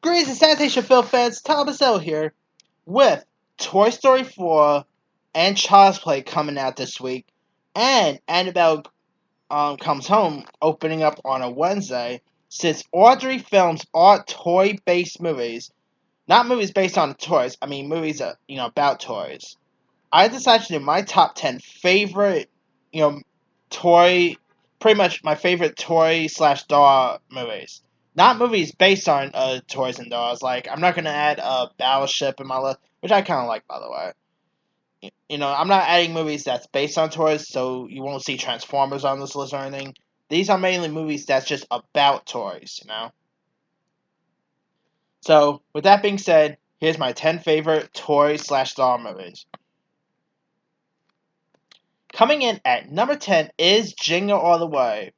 Greetings and sanitation film fans, Thomas L here with Toy Story 4 and Child's Play coming out this week, and Annabelle Comes Home opening up on a Wednesday. Since Audrey films are toy-based movies, not movies based on toys, I mean movies about toys, I decided to do my top 10 favorite, toy, pretty much my favorite toy slash doll movies. Not movies based on toys and dolls. Like, I'm not going to add Battleship in my list, which I kind of like, by the way. I'm not adding movies that's based on toys, so you won't see Transformers on this list or anything. These are mainly movies that's just about toys. So, with that being said, here's my 10 favorite toy slash doll movies. Coming in at number 10 is Jingle All the Way.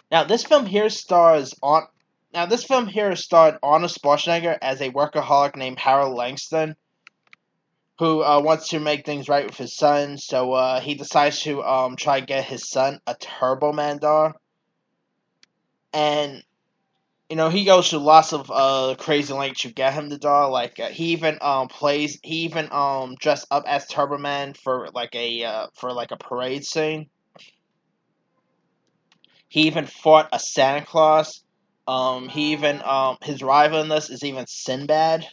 Now, this film here starred Arnold Schwarzenegger as a workaholic named Harold Langston, who wants to make things right with his son. So he decides to try to get his son a Turbo Man doll, and he goes to lots of crazy lengths to get him the doll. Like he even dressed up as Turbo Man for like a parade scene. He even fought a Santa Claus. His rival in this is even Sinbad.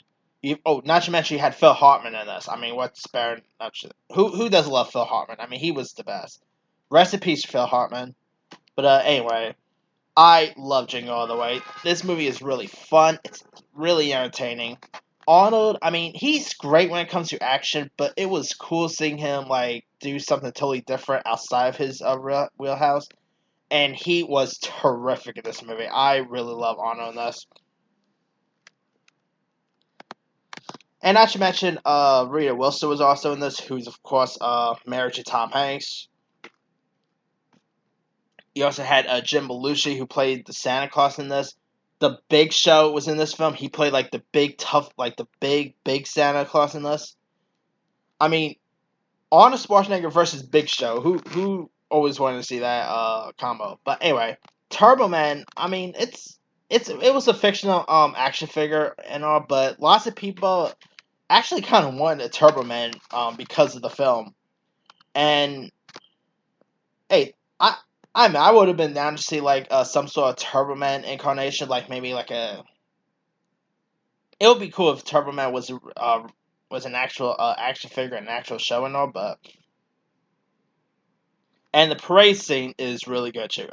Not to mention you had Phil Hartman in this. I mean, what's better? Who doesn't love Phil Hartman? I mean, he was the best. Rest in peace, Phil Hartman. But anyway, I love Jingle All the Way. This movie is really fun. It's really entertaining. Arnold, I mean, he's great when it comes to action, but it was cool seeing him do something totally different outside of his wheelhouse. And he was terrific in this movie. I really love Arnold in this. And not to mention, Rita Wilson was also in this, who's, of course, married to Tom Hanks. You also had Jim Belushi, who played the Santa Claus in this. The Big Show was in this film. He played, the big, tough, the big Santa Claus in this. I mean, Arnold Schwarzenegger versus Big Show. Who always wanted to see that combo. But anyway, Turbo Man, I mean, it was a fictional action figure and all, but lots of people actually kind of wanted a Turbo Man because of the film. And hey, I would have been down to see some sort of Turbo Man incarnation, maybe it would be cool if Turbo Man was an actual action figure, an actual show and all, but. And the parade scene is really good too.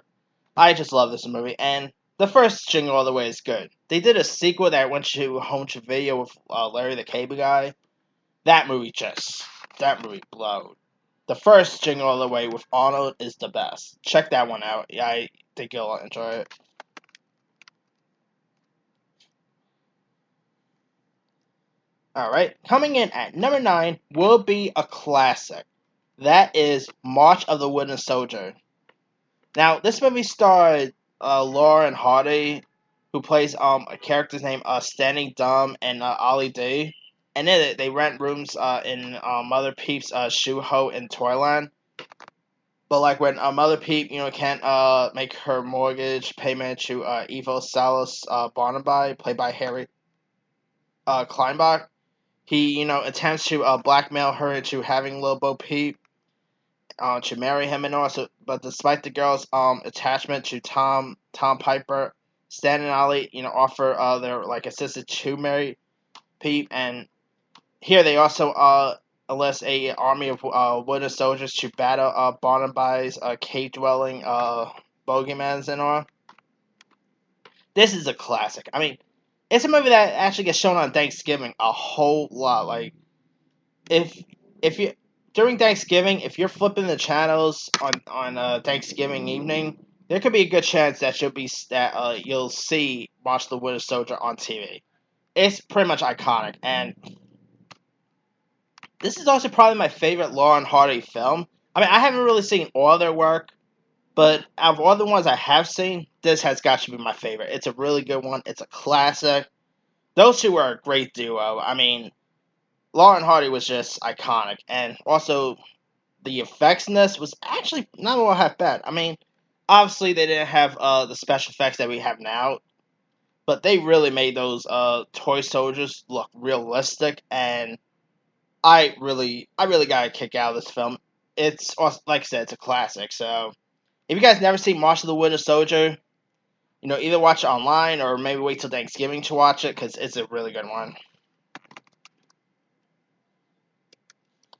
I just love this movie, and the first Jingle All the Way is good. They did a sequel that went to home to video with Larry the Cable Guy. That movie blowed. The first Jingle All the Way with Arnold is the best. Check that one out. Yeah, I think you'll enjoy it. Alright, coming in at number 9 will be a classic. That is March of the Wooden Soldier. Now, this movie starred Lauren Hardy, who plays a character's name Standing Dumb, and Ollie D. And in it, they rent rooms in Mother Peep's shoe hole in Toyland. But when Mother Peep, can't make her mortgage payment to Evo Salas Barnaby, played by Harry Kleinbach, he attempts to blackmail her into having Lil Bo Peep to marry him and all. But despite the girl's attachment to Tom Piper, Stan and Ollie offer their assistance to marry Peep, and here they also enlist a army of wooden soldiers to battle Barnaby's cave dwelling bogeymans and all. This is a classic. I mean, it's a movie that actually gets shown on Thanksgiving a whole lot. If you during Thanksgiving, if you're flipping the channels on Thanksgiving evening, there could be a good chance that you'll see March the Winter Soldier on TV. It's pretty much iconic, and this is also probably my favorite Lauren Hardy film. I mean, I haven't really seen all their work, but out of all the ones I have seen, this has got to be my favorite. It's a really good one. It's a classic. Those two are a great duo. I mean, Lauren Hardy was just iconic, and also the effects in this was actually not all half bad. I mean, obviously they didn't have the special effects that we have now, but they really made those toy soldiers look realistic, and I really got a kick out of this film. It's like I said, it's a classic. So if you guys never seen March of the Winter Soldier, either watch it online or maybe wait till Thanksgiving to watch it because it's a really good one.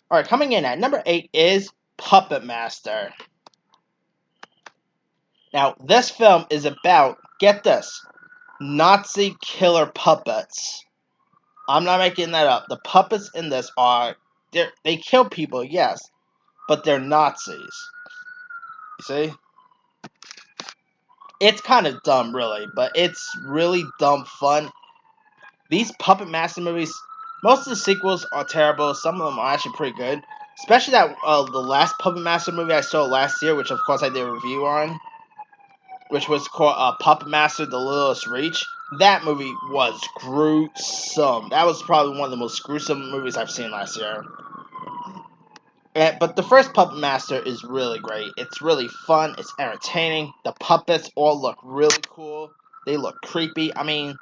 All right, coming in at number 8 is Puppet Master. Now, this film is about, get this, Nazi killer puppets. I'm not making that up. The puppets in this they kill people, yes, but they're Nazis. You see? It's kind of dumb, really, but it's really dumb fun. These Puppet Master movies, most of the sequels are terrible. Some of them are actually pretty good. Especially that the last Puppet Master movie I saw last year, which of course I did a review on, which was called Puppet Master: The Littlest Reach. That movie was gruesome. That was probably one of the most gruesome movies I've seen last year. But the first Puppet Master is really great. It's really fun. It's entertaining. The puppets all look really cool. They look creepy. I mean,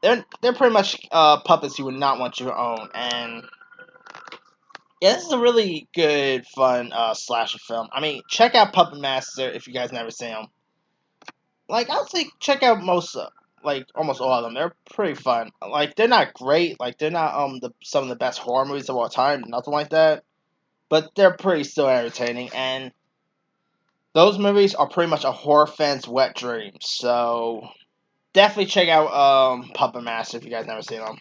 they're pretty much puppets you would not want to own. And yeah, this is a really good, fun slasher film. I mean, check out Puppet Master if you guys never seen them. Like, I would say check out almost all of them. They're pretty fun. Like, they're not great. Like, they're not some of the best horror movies of all time. Nothing like that. But they're pretty still entertaining. And those movies are pretty much a horror fan's wet dream. So definitely check out Puppet Master if you guys never seen them.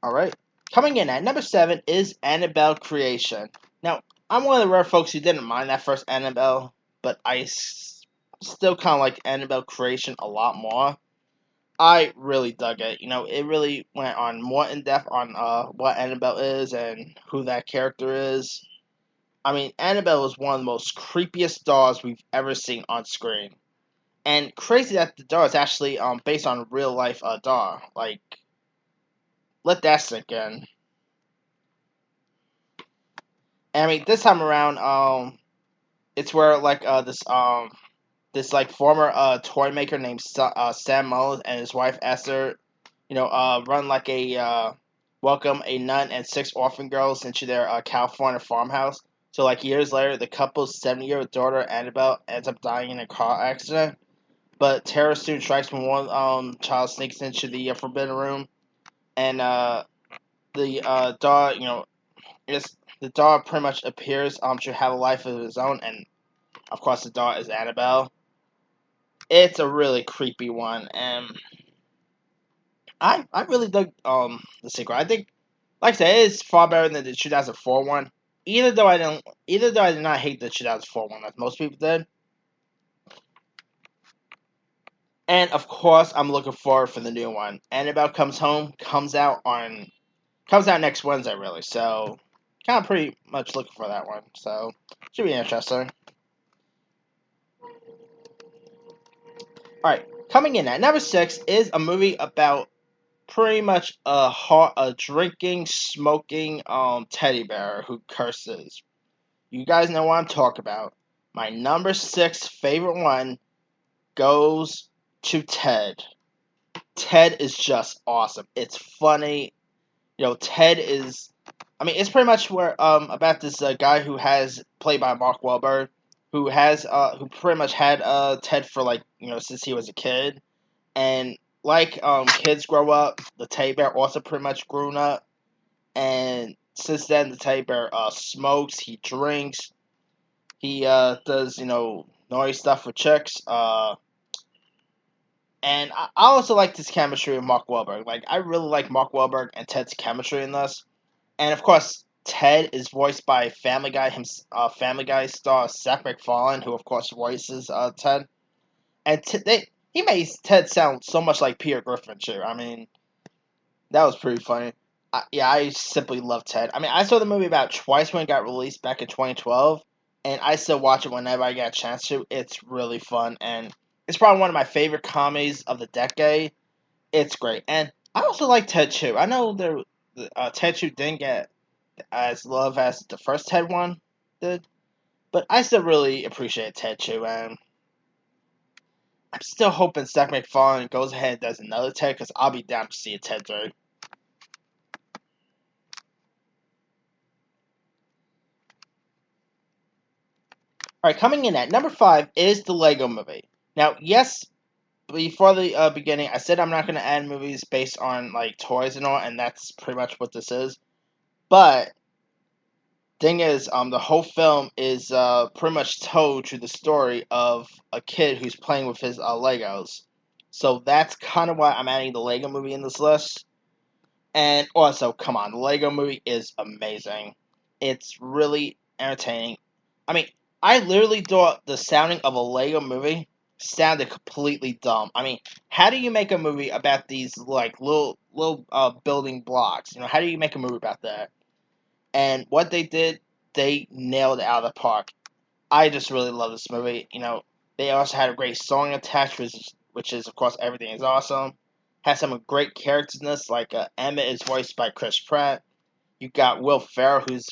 Alright. Coming in at number 7 is Annabelle Creation. Now, I'm one of the rare folks who didn't mind that first Annabelle, but I still kind of like Annabelle Creation a lot more. I really dug it. It really went on more in depth on what Annabelle is and who that character is. I mean, Annabelle is one of the most creepiest dolls we've ever seen on screen. And crazy that the doll is actually based on a real life doll. Like, let that sink in. And I mean, this time around, it's where like this like former toy maker named Sam Mullins and his wife Esther, run like welcome a nun and 6 orphan girls into their California farmhouse. So like years later, the couple's 70-year-old daughter Annabelle ends up dying in a car accident. But terror soon strikes when one child sneaks into the forbidden room, and the dog, the dog pretty much appears to have a life of his own, and of course the dog is Annabelle. It's a really creepy one, and I really dug the sequel. I think, like I said, it is far better than the 2004 one. Either though I did not hate the 2004 one, as most people did. And of course, I'm looking forward for the new one. Annabelle Comes Home comes out next Wednesday, really. So, kind of pretty much looking for that one. So, should be interesting. All right, coming in at number 6 is a movie about pretty much a drinking, smoking teddy bear who curses. You guys know what I'm talking about. My number 6 favorite one goes to Ted. Ted is just awesome. It's funny. Ted is. I mean, it's pretty much where about this guy who has played by Mark Wahlberg, who pretty much had Ted for since he was a kid, and like kids grow up, the teddy bear also pretty much grown up, and since then the teddy bear smokes, he drinks, he does naughty stuff with chicks, and I also like this chemistry with Mark Wahlberg. Like, I really like Mark Wahlberg and Ted's chemistry in this. And of course, Ted is voiced by Family Guy Family Guy star Seth MacFarlane, who of course voices Ted. And he made Ted sound so much like Peter Griffin too. I mean, that was pretty funny. I simply love Ted. I mean, I saw the movie about twice when it got released back in 2012, and I still watch it whenever I get a chance to. It's really fun, and it's probably one of my favorite comedies of the decade. It's great, and I also like Ted 2. I know Ted 2 didn't get as love as the first Ted one did, but I still really appreciate Ted 2, and I'm still hoping Seth MacFarlane goes ahead and does another Ted, because I'll be down to see a Ted 3. Alright, coming in at number 5 is the Lego Movie. Now, yes, before the beginning, I said I'm not going to add movies based on, like, toys and all, and that's pretty much what this is. But thing is, the whole film is pretty much told through the story of a kid who's playing with his Legos. So that's kind of why I'm adding the Lego Movie in this list. And also, come on, the Lego Movie is amazing. It's really entertaining. I mean, I literally thought the sounding of a Lego Movie sounded completely dumb. I mean, how do you make a movie about these like little building blocks? You know, how do you make a movie about that? And what they did, they nailed it out of the park. I just really love this movie. You know, they also had a great song attached, which is of course Everything Is Awesome. Has some great characters in this, like Emmett is voiced by Chris Pratt. You got Will Ferrell, who's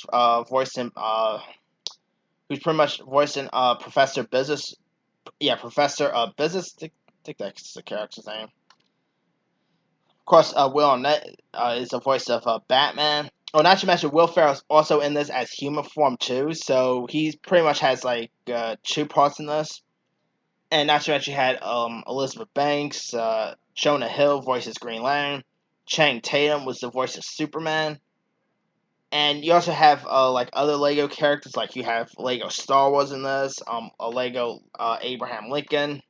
who's pretty much voicing Professor Business. Yeah, Professor Business. I think that's the character's name. Of course, Will Arnett is the voice of Batman. Oh, not to mention, Will Ferrell's also in this as human form too, so he pretty much has like two parts in this. And not to mention, you had Elizabeth Banks, Jonah Hill voices Green Lantern, Channing Tatum was the voice of Superman, and you also have like other Lego characters, like you have Lego Star Wars in this, a Lego Abraham Lincoln.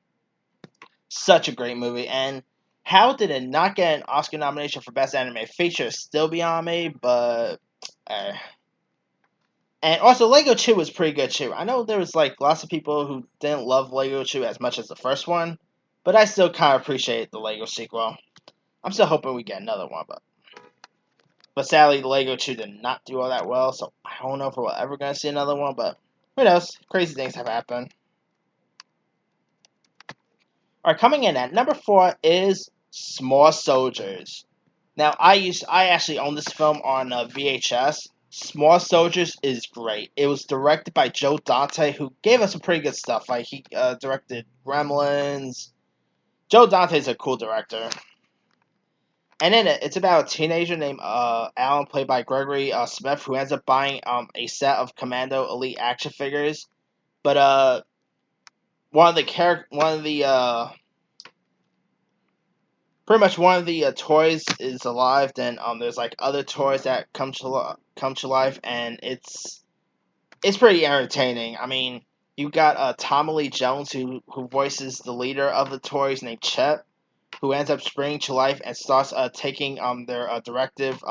Such a great movie, and how did it not get an Oscar nomination for Best Animated Feature is still beyond me, but. Uh, and also, Lego 2 was pretty good too. I know there was like lots of people who didn't love Lego 2 as much as the first one, but I still kind of appreciate the Lego sequel. I'm still hoping we get another one, but sadly, Lego 2 did not do all that well, so I don't know if we're ever going to see another one, but who knows? Crazy things have happened. Alright, coming in at number 4 is Small Soldiers. Now, I actually own this film on VHS. Small Soldiers is great. It was directed by Joe Dante, who gave us some pretty good stuff. Like, he directed Gremlins. Joe Dante's a cool director. And in it, it's about a teenager named Alan, played by Gregory Smith, who ends up buying a set of Commando Elite action figures. But one of the pretty much one of the toys is alive. Then there's like other toys that come to life, and it's pretty entertaining. I mean, you got Tommy Lee Jones who voices the leader of the toys named Chet, who ends up springing to life and starts taking their directive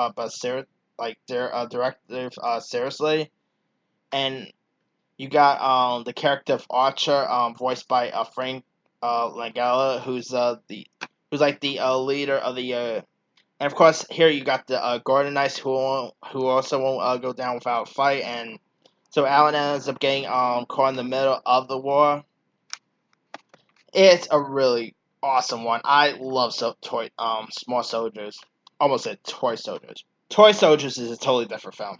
seriously. And you got the character of Archer, voiced by Frank Langella, who's like the leader of the and of course here you got the Gordon Knights who also won't go down without a fight, and so Alan ends up getting caught in the middle of the war. It's a really awesome one. I love Small Soldiers. Almost said Toy Soldiers. Toy Soldiers is a totally different film,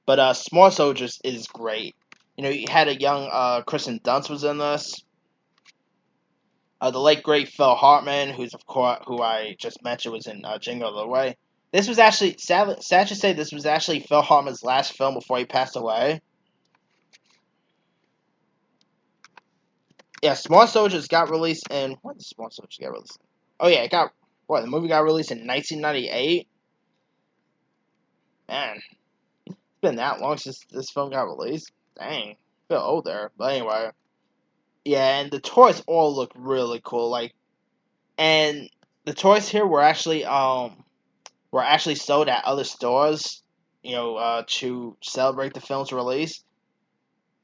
but Small Soldiers is great. You know, you had a young Kristen Dunst was in this. The late great Phil Hartman, who's of course who I just mentioned, was in Jingle All the Way. This was actually sad to say this was actually Phil Hartman's last film before he passed away. Yeah, Small Soldiers got released in when did Small Soldiers get released? Oh yeah, the movie got released in 1998. Man, it's been that long since this film got released. Dang, I feel old there. But anyway, yeah, and the toys all look really cool. Like, and the toys here were actually sold at other stores. You know, to celebrate the film's release.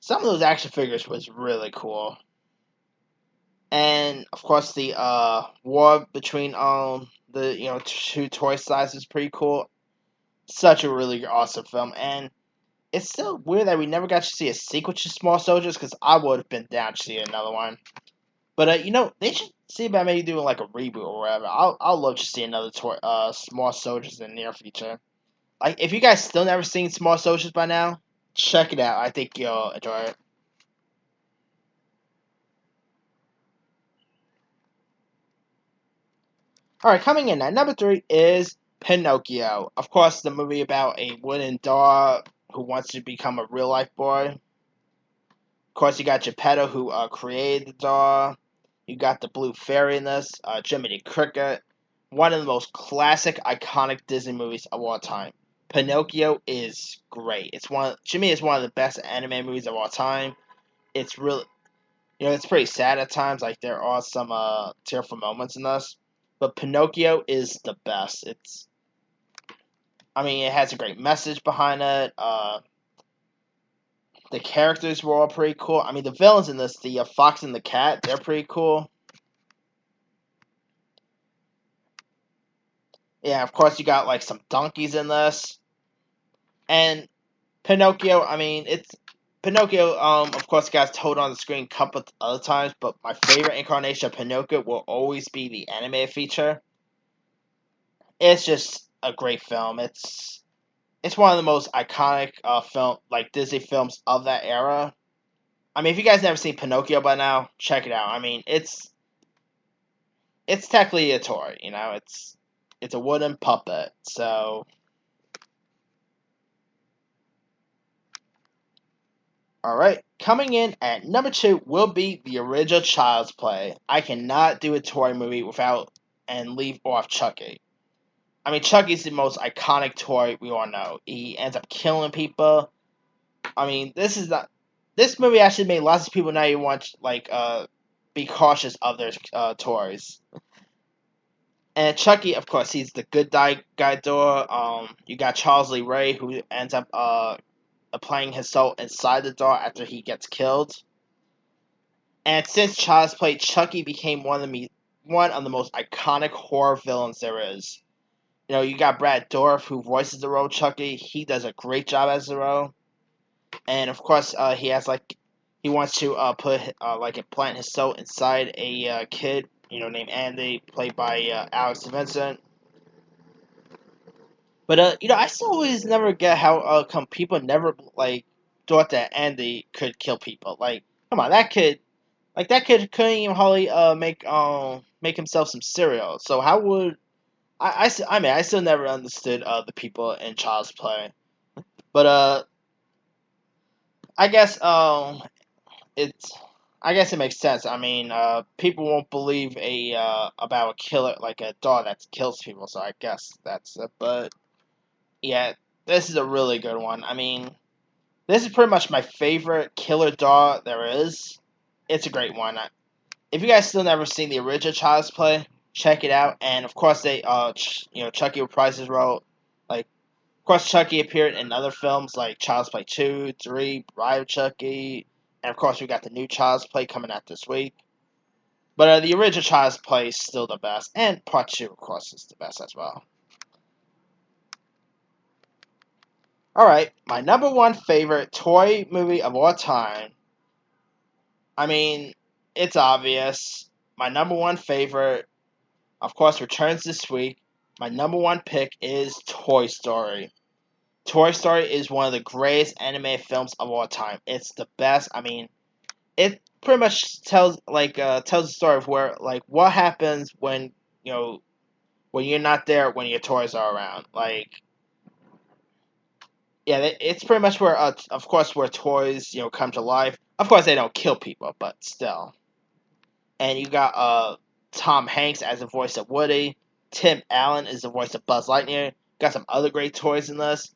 Some of those action figures was really cool. And of course, the war between the two toy sizes is pretty cool. Such a really awesome film, and it's still weird that we never got to see a sequel to Small Soldiers, because I would have been down to see another one. But they should see about maybe doing like a reboot or whatever. I'll love to see another Small Soldiers in the near future. Like, if you guys still never seen Small Soldiers by now, check it out. I think you'll enjoy it. Alright, coming in at number 3 is Pinocchio. Of course, the movie about a wooden doll who wants to become a real life boy. Of course, you got Geppetto, who created the doll. You got the Blue Fairy in this, Jiminy Cricket. One of the most classic, iconic Disney movies of all time. Pinocchio is great. To me, it's one of the best anime movies of all time. It's really, it's pretty sad at times. Like there are some tearful moments in this, but Pinocchio is the best. It has a great message behind it. The characters were all pretty cool. The villains in this, the fox and the cat, they're pretty cool. Yeah, of course you got like some donkeys in this, and Pinocchio. It's Pinocchio. Of course, got told on the screen a couple of other times, but my favorite incarnation of Pinocchio will always be the animated feature. It's just a great film. It's one of the most iconic Disney films of that era. If you guys never seen Pinocchio by now, check it out. It's technically a toy. It's a wooden puppet. So, all right, coming in at number 2 will be the original Child's Play. I cannot do a toy movie without and leave off Chucky. Chucky's the most iconic toy we all know. He ends up killing people. This movie actually made lots of people now you want be cautious of their toys. And Chucky, of course, he's the good guy door. You got Charles Lee Ray, who ends up applying his soul inside the door after he gets killed. And since Child's Play, Chucky became one of the most iconic horror villains there is. You got Brad Dourif, who voices the role Chucky. He does a great job as the role. And of course, he wants to implant his soul inside a kid, named Andy, played by Alex Vincent. But I still always never get how come people never thought that Andy could kill people. Come on, that kid couldn't even hardly make himself some cereal. So how would I still never understood the people in Child's Play. But I guess it's I guess it makes sense. People won't believe about a killer like a dog that kills people, so I guess that's it. But yeah, this is a really good one. This is pretty much my favorite killer dog there is. It's a great one. If you guys still never seen the original Child's Play, check it out. And of course, Chucky reprised his role. Of course, Chucky appeared in other films like Child's Play 2, 3, Bride of Chucky, and of course we got the new Child's Play coming out this week. But the original Child's Play is still the best, and Part 2, of course, is the best as well. Alright, my number 1 favorite toy movie of all time. It's obvious. My number 1 favorite, of course, returns this week. My number 1 pick is Toy Story. Toy Story is one of the greatest anime films of all time. It's the best. It pretty much tells the story of where what happens when when you're not there when your toys are around. It's pretty much where of course where toys come to life. Of course they don't kill people, but still. And you got Tom Hanks as the voice of Woody. Tim Allen is the voice of Buzz Lightyear. Got some other great toys in this.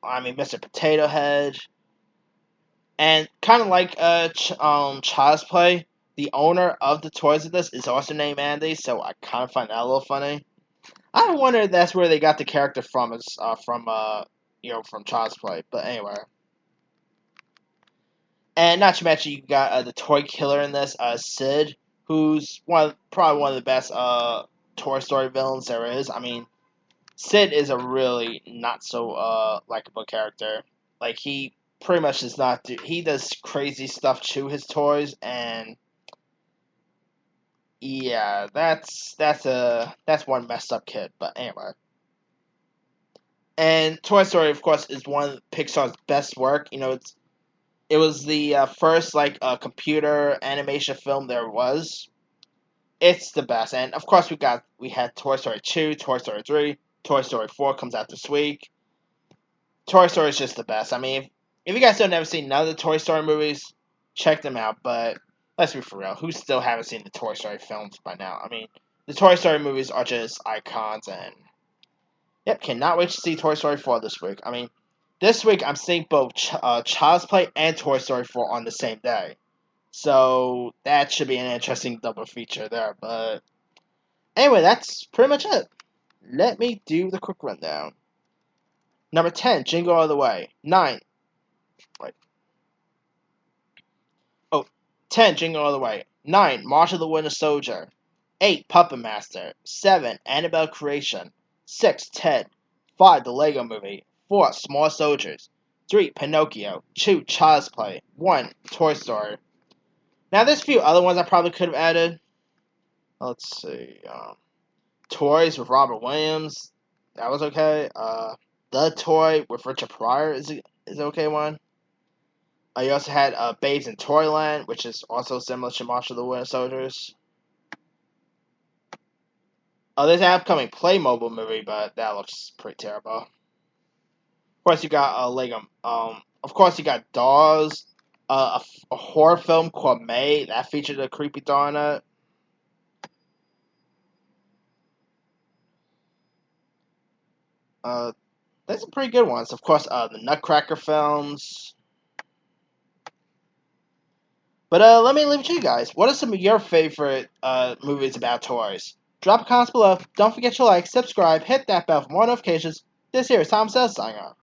Mr. Potato Head. And kind of like Child's Play, the owner of the toys of this is also named Andy, so I kind of find that a little funny. I wonder if that's where they got the character from, from Child's Play. But anyway. And not to mention, you got the toy killer in this, Sid, who's probably one of the best Toy Story villains there is. Sid is a really not so likable character. He pretty much does not do. He does crazy stuff to his toys, and yeah, that's one messed up kid. But anyway, and Toy Story, of course, is one of Pixar's best work. It was the first computer animation film there was. it's the best. And of course, we had Toy Story 2, Toy Story 3, Toy Story 4 comes out this week. Toy Story is just the best. I mean, if you guys still never seen none of the Toy Story movies, check them out. But let's be for real, who still haven't seen the Toy Story films by now? I mean, the Toy Story movies are just icons, and yep, cannot wait to see Toy Story 4 this week. I mean, this week I'm seeing both Child's Play and Toy Story 4 on the same day. So that should be an interesting double feature there. But anyway, that's pretty much it. Let me do the quick rundown. Number 10, Jingle All the Way. 9. Wait. Oh, 10, Jingle All the Way. 9, March of the Winter Soldier. 8, Puppet Master. 7, Annabelle Creation. 6, Ted. 5, The Lego Movie. 4, Small Soldiers. 3, Pinocchio. 2, Child's Play. 1, Toy Story. Now, there's a few other ones I probably could have added. Let's see. Toys with Robert Williams. That was okay. The Toy with Richard Pryor is an okay one. You also had Babes in Toyland, which is also similar to March of the Winter Soldiers. There's an upcoming Playmobil movie, but that looks pretty terrible. Of course, you got Lego. Of course, you got Dolls. A horror film called May that featured a creepy doll in it. There's some pretty good ones. Of course, the Nutcracker films. But let me leave it to you guys. What are some of your favorite movies about toys? Drop a comment below. Don't forget to like, subscribe, hit that bell for more notifications. This here is Tom Says signing off.